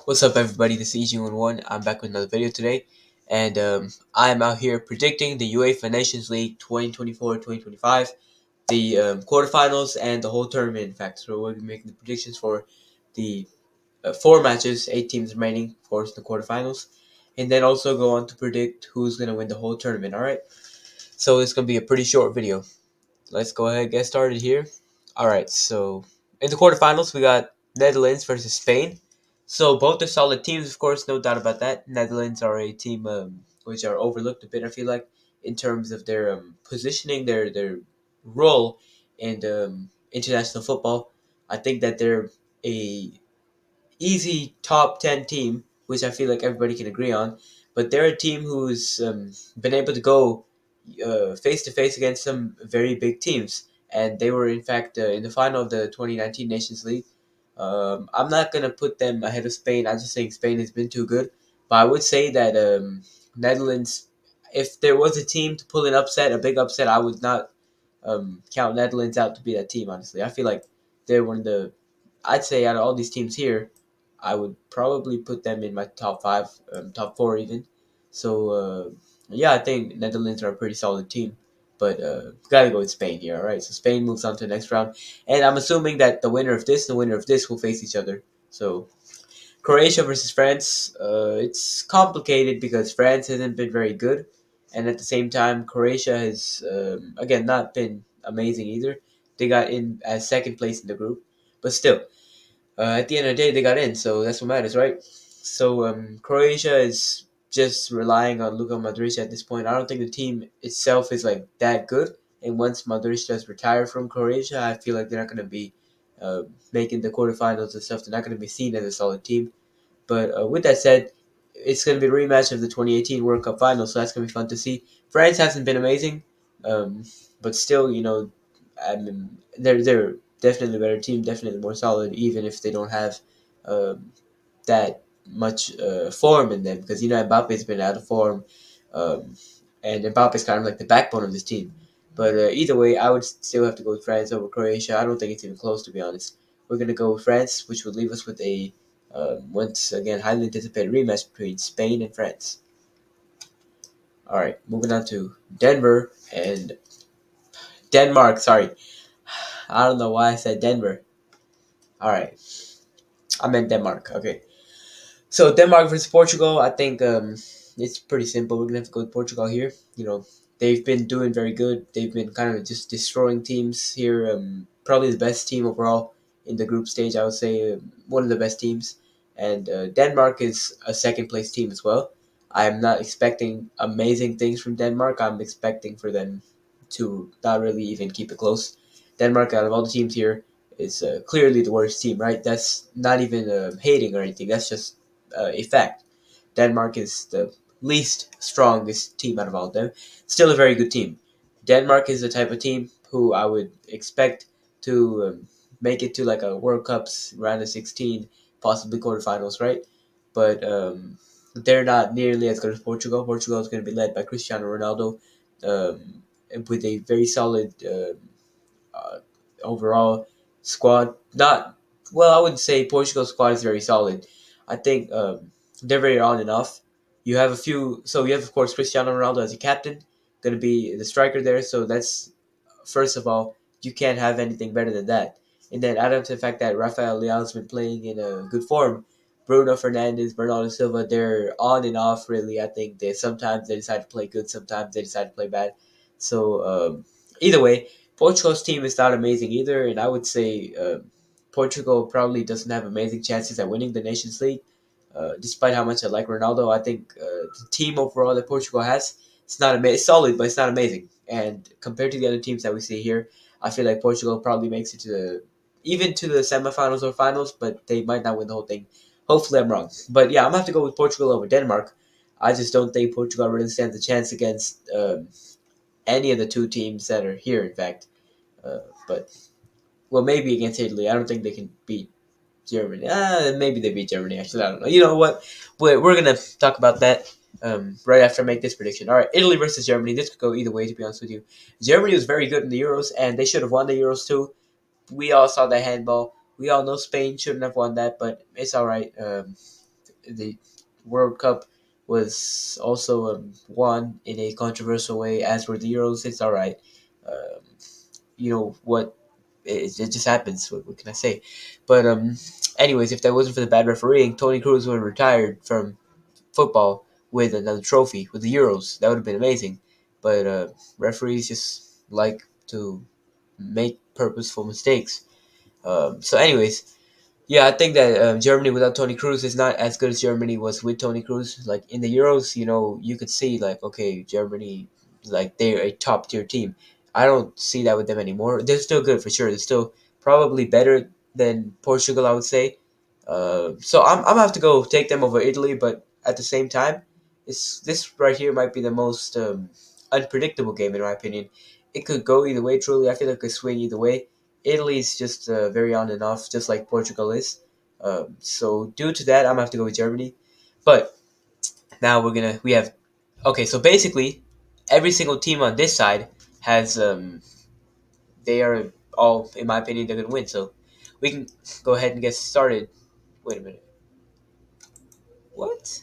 What's up, everybody? This is EG11. I'm back with another video today, and I'm out here predicting the UEFA Nations League 2024-2025, the quarterfinals, and the whole tournament. In fact, so we're making the predictions for the four matches, 8 teams remaining, of course, the quarterfinals, and then also go on to predict who's going to win the whole tournament. All right, so it's going to be a pretty short video. Let's go ahead and get started here. All right, so in the quarterfinals, we got Netherlands versus Spain. So both are solid teams, of course, no doubt about that. Netherlands are a team which are overlooked a bit, I feel like, in terms of their positioning, their role in international football. I think that they're a easy top 10 team, which I feel like everybody can agree on. But they're a team who's been able to go face to face against some very big teams. And they were, in fact, in the final of the 2019 Nations League. I'm not going to put them ahead of Spain. I just think Spain has been too good. But I would say that Netherlands, if there was a team to pull an upset, a big upset, I would not count Netherlands out to be that team, honestly. I feel like they're one of the, I'd say out of all these teams here, I would probably put them in my top five, top four even. So yeah, I think Netherlands are a pretty solid team, but gotta go with Spain here. All right, so Spain moves on to the next round, and I'm assuming that the winner of this, the winner of this, will face each other. So Croatia versus France, it's complicated because France hasn't been very good, and at the same time, Croatia has again not been amazing either. They got in as second place in the group, but still at the end of the day, they got in, so that's what matters, right? So Croatia is just relying on Luka Modric at this point. I don't think the team itself is like that good. And once Modric does retire from Croatia, I feel like they're not going to be uh, making the quarterfinals and stuff. They're not going to be seen as a solid team. But with that said, it's going to be a rematch of the 2018 World Cup final, so that's going to be fun to see. France hasn't been amazing, um, but still, I mean, they're definitely a better team, definitely more solid, even if they don't have um, that much form in them. Because Mbappe's been out of form, um, and Mbappe's kind of like the backbone of this team. But either way, I would still have to go with France over Croatia. I don't think it's even close, to be honest. We're gonna go with France, which would leave us with a once again highly anticipated rematch between Spain and France. All right, moving on to Denver and Denmark. Sorry, I don't know why I said Denver. All right, I meant Denmark. Okay, so Denmark versus Portugal. I think it's pretty simple. We're gonna have to go with Portugal here. They've been doing very good. They've been kind of just destroying teams here. Probably the best team overall in the group stage. I would say one of the best teams. And Denmark is a second place team as well. I'm not expecting amazing things from Denmark. I'm expecting for them to not really even keep it close. Denmark, out of all the teams here, is clearly the worst team, right? That's not even hating or anything. That's just a fact. Denmark is the least strongest team out of all of them. Still a very good team. Denmark is the type of team who I would expect to make it to like a World Cups round of 16, possibly quarterfinals, right? But they're not nearly as good as Portugal. Portugal is going to be led by Cristiano Ronaldo, um, with a very solid overall squad. Not well, I would say Portugal's squad is very solid. I think they're very on and off. You have a few, so you have of course Cristiano Ronaldo as a captain, going to be the striker there. So that's first of all, you can't have anything better than that. And then add on to the fact that Rafael Leao's been playing in a good form. Bruno Fernandes, Bernardo Silva, they're on and off really. I think they sometimes they decide to play good, sometimes they decide to play bad. So either way, Portugal's team is not amazing either, and I would say Portugal probably doesn't have amazing chances at winning the Nations League. Despite how much I like Ronaldo, I think the team overall that Portugal has, it's not amazing. It's solid, but it's not amazing. And compared to the other teams that we see here, I feel like Portugal probably makes it to even to the semifinals or finals, but they might not win the whole thing. Hopefully, I'm wrong. But yeah, I'm gonna have to go with Portugal over Denmark. I just don't think Portugal really stands a chance against any of the two teams that are here. In fact, but well, maybe against Italy. I don't think they can beat Germany. Maybe they beat Germany. Actually, I don't know. You know what? We're gonna talk about that right after I make this prediction. All right, Italy versus Germany. This could go either way. To be honest with you, Germany was very good in the Euros, and they should have won the Euros too. We all saw the handball. We all know Spain shouldn't have won that, but it's all right. the World Cup was also won in a controversial way, as were the Euros. It's all right. Um, you know what? It just happens. What can I say? But anyways, if that wasn't for the bad refereeing, Tony Cruz would have retired from football with another trophy with the Euros. That would have been amazing. But referees just like to make purposeful mistakes. Anyways, yeah, I think that Germany without Tony Cruz is not as good as Germany was with Tony Cruz. Like in the Euros, you could see like, okay, Germany, like they're a top tier team. I don't see that with them anymore. They're still good for sure. They're still probably better than Portugal, I would say. So I'm gonna have to go take them over Italy, but at the same time, this right here might be the most unpredictable game in my opinion. It could go either way. Truly, I feel like it could swing either way. Italy is just very on and off, just like Portugal is. So due to that, I'm gonna have to go with Germany. But now we have okay. So basically, every single team on this side has they are all, in my opinion, they're gonna win. So we can go ahead and get started. Wait a minute. What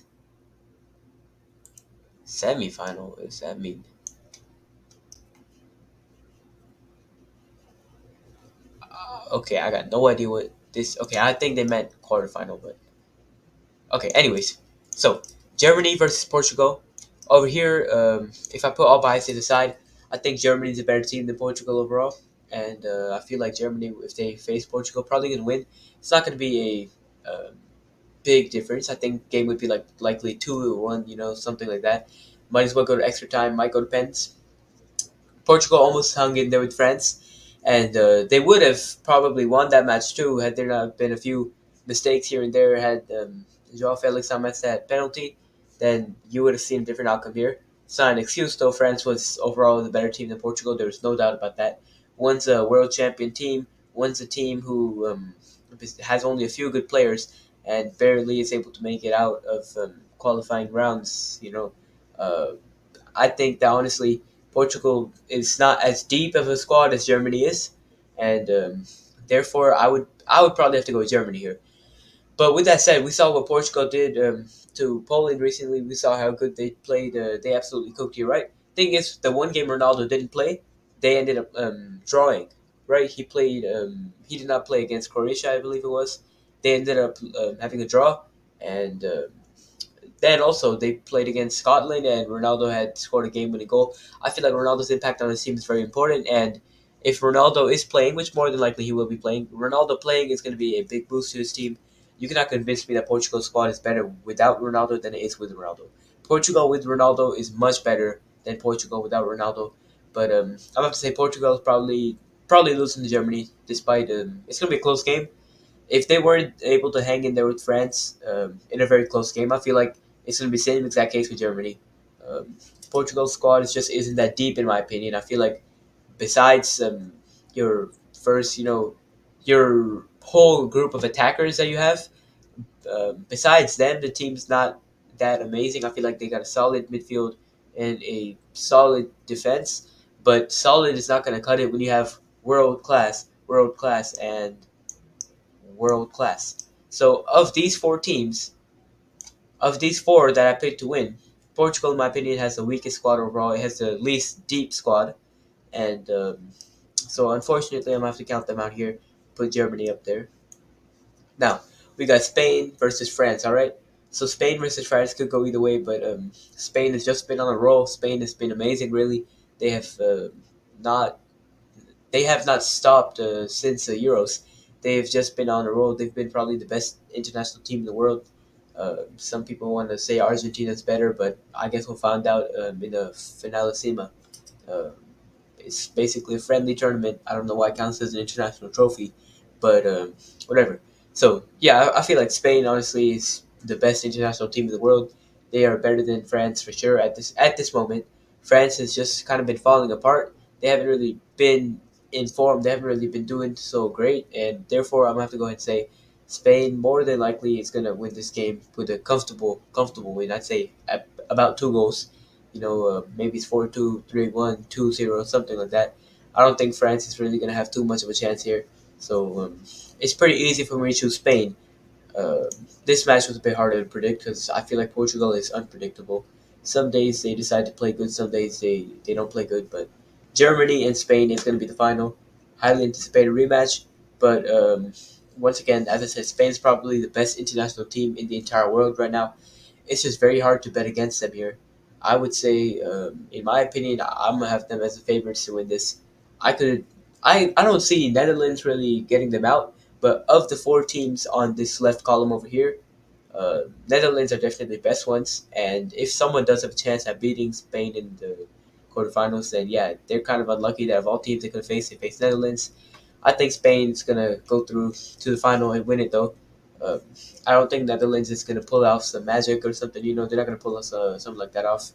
semifinal? What does that mean? Okay, I got no idea what this. Okay, I think they meant quarterfinal, but okay. Anyways, so Germany versus Portugal. Over here, if I put all biases aside, I think Germany is a better team than Portugal overall, and I feel like Germany, if they face Portugal, probably gonna win. It's not gonna be a big difference. I think game would be like likely 2-1, something like that. Might as well go to extra time. Might go to pens. Portugal almost hung in there with France, and they would have probably won that match too had there not been a few mistakes here and there. Had Joao Felix on that penalty, then you would have seen a different outcome here. It's not an excuse though. France was overall the better team than Portugal. There's no doubt about that. One's a world champion team. One's a team who has only a few good players and barely is able to make it out of qualifying rounds. Uh, I think that honestly, Portugal is not as deep of a squad as Germany is, and therefore I would probably have to go with Germany here. But with that said, we saw what Portugal did to Poland recently. We saw how good they played. They absolutely cooked you, right? Thing is, the one game Ronaldo didn't play, they ended up drawing. Right? He played. He did not play against Croatia, I believe it was. They ended up having a draw, and then also they played against Scotland and Ronaldo had scored a game-winning goal. I feel like Ronaldo's impact on his team is very important, and if Ronaldo is playing, which more than likely he will be playing, Ronaldo playing is going to be a big boost to his team. You cannot convince me that Portugal's squad is better without Ronaldo than it is with Ronaldo. Portugal with Ronaldo is much better than Portugal without Ronaldo. But I'm going to say Portugal is probably losing to Germany, despite it's going to be a close game. If they weren't able to hang in there with France in a very close game, I feel like it's going to be the same exact case with Germany. Um, Portugal's squad is just isn't that deep in my opinion. I feel like besides your first, your whole group of attackers that you have, besides them, the team's not that amazing. I feel like they got a solid midfield and a solid defense, but solid is not going to cut it when you have world class, and world class. So of these four that I picked to win, Portugal, in my opinion, has the weakest squad overall. It has the least deep squad, and so unfortunately, I'm gonna have to count them out here. Put Germany up there. Now we got Spain versus France. All right. So Spain versus France could go either way, but Spain has just been on a roll. Spain has been amazing, really. They have not they have not stopped since the Euros. They've just been on a roll. They've been probably the best international team in the world. Some people want to say Argentina's better, but I guess we'll find out in the finalissima. Uh, it's basically a friendly tournament. I don't know why it counts as an international trophy, but whatever. So yeah, I feel like Spain honestly is the best international team in the world. They are better than France for sure at this moment. France has just kind of been falling apart. They haven't really been in form. They haven't really been doing so great, and therefore I'm gonna have to go ahead and say Spain more than likely is gonna win this game with a comfortable win. I'd say about 2 goals. Maybe it's 4-2, 3-1, 2-0, something like that. I don't think France is really going to have too much of a chance here. So it's pretty easy for me to choose Spain. Uh, this match was a bit harder to predict because I feel like Portugal is unpredictable. Some days they decide to play good, some days they don't play good. But Germany and Spain is going to be the final. Highly anticipated rematch. But once again, as I said, Spain's probably the best international team in the entire world right now. It's just very hard to bet against them here. I would say, in my opinion, I'm gonna have them as the favorites to win this. I could, I don't see Netherlands really getting them out, but of the four teams on this left column over here, Netherlands are definitely the best ones. And if someone does have a chance at beating Spain in the quarterfinals, then yeah, they're kind of unlucky that of all teams they could face, they face Netherlands. I think Spain's gonna go through to the final and win it though. Uh, I don't think Netherlands is gonna pull off some magic or something. They're not gonna pull us something like that off.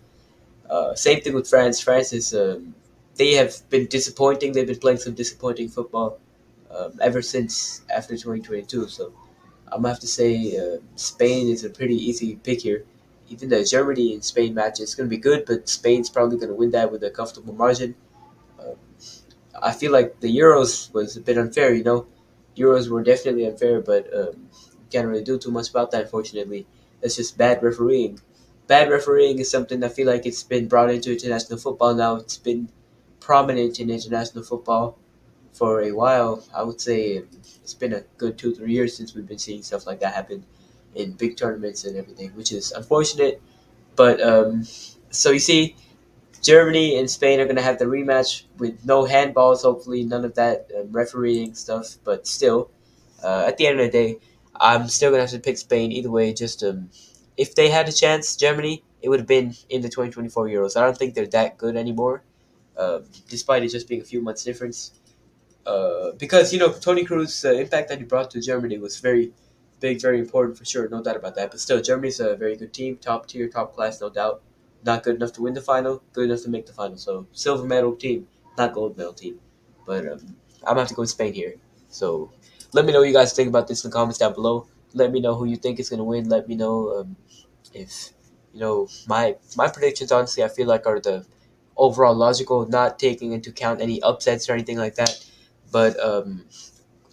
Same thing with France. France is they have been disappointing. They've been playing some disappointing football ever since after 2022. So I'm gonna have to say Spain is a pretty easy pick here. Even the Germany and Spain match is gonna be good, but Spain's probably gonna win that with a comfortable margin. Uh, I feel like the Euros was a bit unfair. Euros were definitely unfair, but can't really do too much about that. Unfortunately, that's just bad refereeing. Bad refereeing is something I feel like it's been brought into international football now. It's been prominent in international football for a while. I would say it's been a good 2 3 years since we've been seeing stuff like that happen in big tournaments and everything, which is unfortunate. But so you see, Germany and Spain are going to have the rematch with no handballs, hopefully, none of that refereeing stuff. But still, at the end of the day, I'm still going to have to pick Spain either way. Just if they had a chance, Germany, it would have been in the 2024 Euros. I don't think they're that good anymore, despite it just being a few months difference. Because Tony Cruz, the impact that he brought to Germany was very big, very important for sure, no doubt about that. But still, Germany's a very good team, top tier, top class, no doubt. Not good enough to win the final, good enough to make the final. So silver medal team, not gold medal team. But I'm gonna have to go with Spain here. So let me know what you guys think about this in the comments down below. Let me know who you think is gonna win. Let me know if my predictions. Honestly, I feel like are the overall logical, not taking into account any upsets or anything like that. But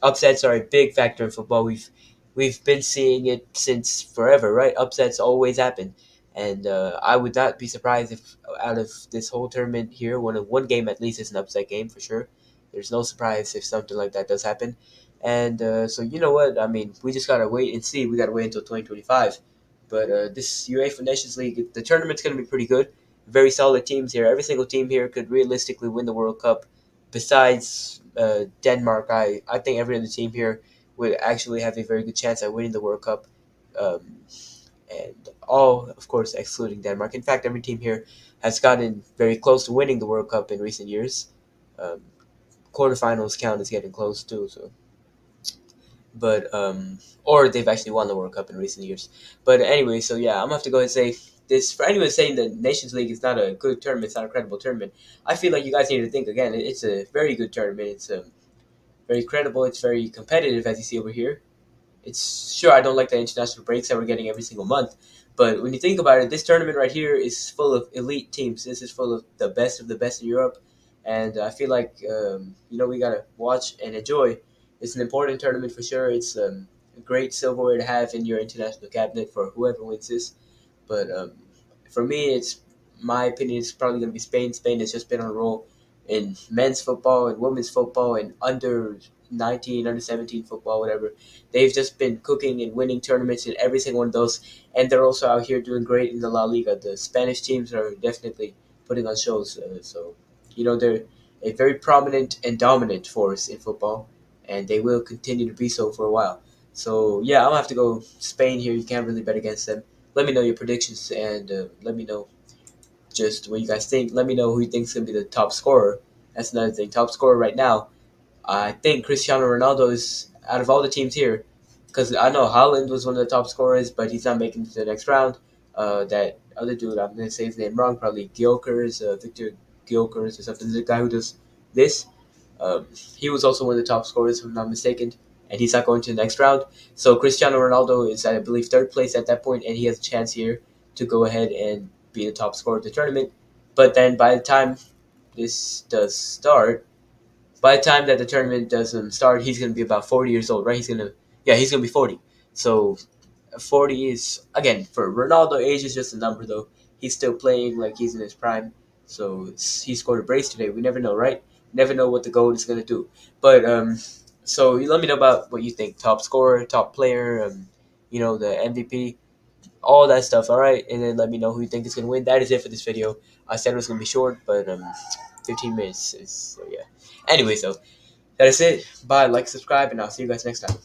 upsets are a big factor in football. We've been seeing it since forever, right? Upsets always happen, and I would not be surprised if out of this whole tournament here, one game at least is an upset game for sure. There's no surprise if something like that does happen, and so you know what? I mean, we just gotta wait and see. We gotta wait until 2025. But this UEFA Nations League, the tournament's gonna be pretty good. Very solid teams here. Every single team here could realistically win the World Cup besides Denmark, I think every other team here would actually have a very good chance at winning the World Cup. Um, and all, of course, excluding Denmark. In fact, every team here has gotten very close to winning the World Cup in recent years. Um, quarterfinals count as getting close too. So, but or they've actually won the World Cup in recent years. But anyway, so yeah, I'm gonna have to go and say this for anyone saying the Nations League is not a good tournament, it's not a credible tournament. I feel like you guys need to think again. It's a very good tournament. It's very credible. It's very competitive, as you see over here. It's sure I don't like the international breaks that we're getting every single month, but when you think about it, this tournament right here is full of elite teams. This is full of the best in Europe, and I feel like we gotta watch and enjoy. It's an important tournament for sure. It's a great silverware to have in your international cabinet for whoever wins this. But for me, it's my opinion. It's probably going to be Spain. Spain has just been on a roll in men's football and women's football and under 19, under 17 football, whatever. They've just been cooking and winning tournaments in every single one of those, and they're also out here doing great in the La Liga. The Spanish teams are definitely putting on shows. So they're a very prominent and dominant force in football, and they will continue to be so for a while. So yeah, I'll have to go Spain here. You can't really bet against them. Let me know your predictions and let me know just what you guys think. Let me know who you think is going to be the top scorer. That's another thing. Top scorer right now, I think Cristiano Ronaldo is out of all the teams here, because I know Holland was one of the top scorers, but he's not making it to the next round. That other dude, I'm going to say his name wrong, probably Gilkers, Victor Gilkers or something. The guy who does this. He was also one of the top scorers, if I'm not mistaken, and he's not going to the next round. So Cristiano Ronaldo is, I believe, third place at that point, and he has a chance here to go ahead and be the top scorer of the tournament. But then by the time this does start, by the time that the tournament does start, he's going to be about 40 years old, right? He's going to be 40. So 40 is, again, for Ronaldo, age is just a number though. He's still playing like he's in his prime. So he scored a brace today. We never know, right? Never know what the goal is gonna do. But so you let me know about what you think. Top scorer, top player, the MVP, all that stuff. All right, and then let me know who you think is gonna win. That is it for this video. I said it was gonna be short, but 15 minutes is so yeah. Anyway, so that is it. Bye. Like, subscribe, and I'll see you guys next time.